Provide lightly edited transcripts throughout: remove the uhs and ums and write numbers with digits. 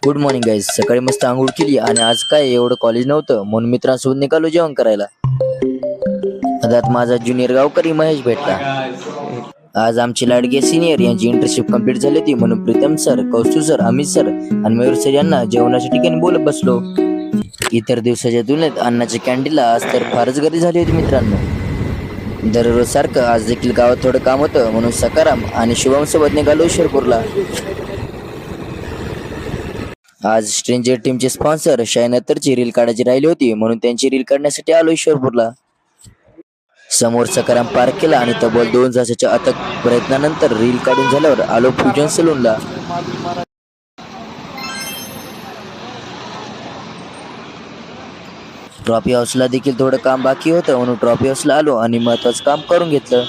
Good morning guys. सकाळी मस्त आंघोळ केली आणि आज काय एवढं कॉलेज नव्हतं म्हणून मित्रांसोबत निघालो जेवण करायला. त्यात माझा ज्युनियर गावकरी महेश भेटला. आज आमची लाडके सिनियर यांची इंटर्नशिप कंप्लीट झाली होती म्हणून Pritam sir, Kaustubh sir, Amit sir आणि मयूर सर यांना जेवणाच्या ठिकाणी बोलत बसलो. इतर दिवसाच्या तुलनेत अन्नाच्या कॅन्टीनला आज तर फारच गर्दी झाली होती मित्रांनो. दररोज सारखं आज देखील गावात थोडं काम होतं म्हणून सकाराम आणि शुभम सोबत निघालो शिरपूरला. आज स्ट्रेंजर टीमचे स्पॉन्सर शाईन अत्तरची रील काढायची राहिली होती म्हणून त्यांची रील काढण्यासाठी आलो ईश्वरपूरला. समोर सकाराम पार्क केला आणि तब्बल 2 तासाच्या अथक प्रयत्नानंतर रील काढून झाल्यावर आलो फ्युजन सलूनला. ट्रॉफी हाऊसला देखील थोडं काम बाकी होतं म्हणून ट्रॉफी हाऊसला आलो आणि महत्वाचं काम करून घेतलं.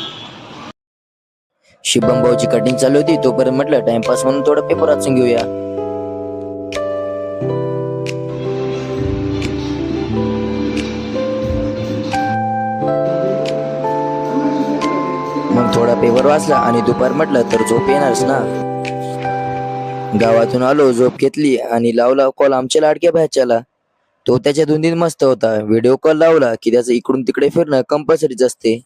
शुभम भाऊची कटिंग चालू होती तोपर्यंत म्हटलं टाइमपास म्हणून थोडं पेपर वाचून घेऊया. मग थोडा पेपर वाचला आणि दुपार म्हटलं तर झोप येणारच ना. गावातून आलो, झोप घेतली आणि लावला कॉल आमच्या लाडक्या भाच्याला. तो त्याच्या धुंदीत मस्त होता. व्हिडिओ कॉल लावला की त्याचं इकडून तिकडे फिरणं कंपल्सरीच असते.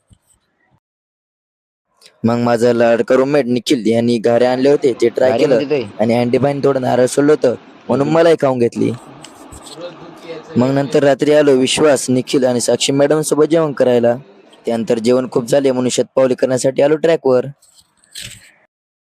मग माझा लाडका रूममेट निखिल यांनी घारे आणले होते ते ट्राय केलं आणि अँडीबाईन थोडं नारळ सोडलं होतं म्हणून मलाही खाऊन घेतली. मग नंतर रात्री आलो विश्वास, निखिल आणि साक्षी मॅडम सोबत जेवण करायला. त्यानंतर जेवण खूप झाले म्हणून शतपावली करण्यासाठी आलो ट्रॅकवर.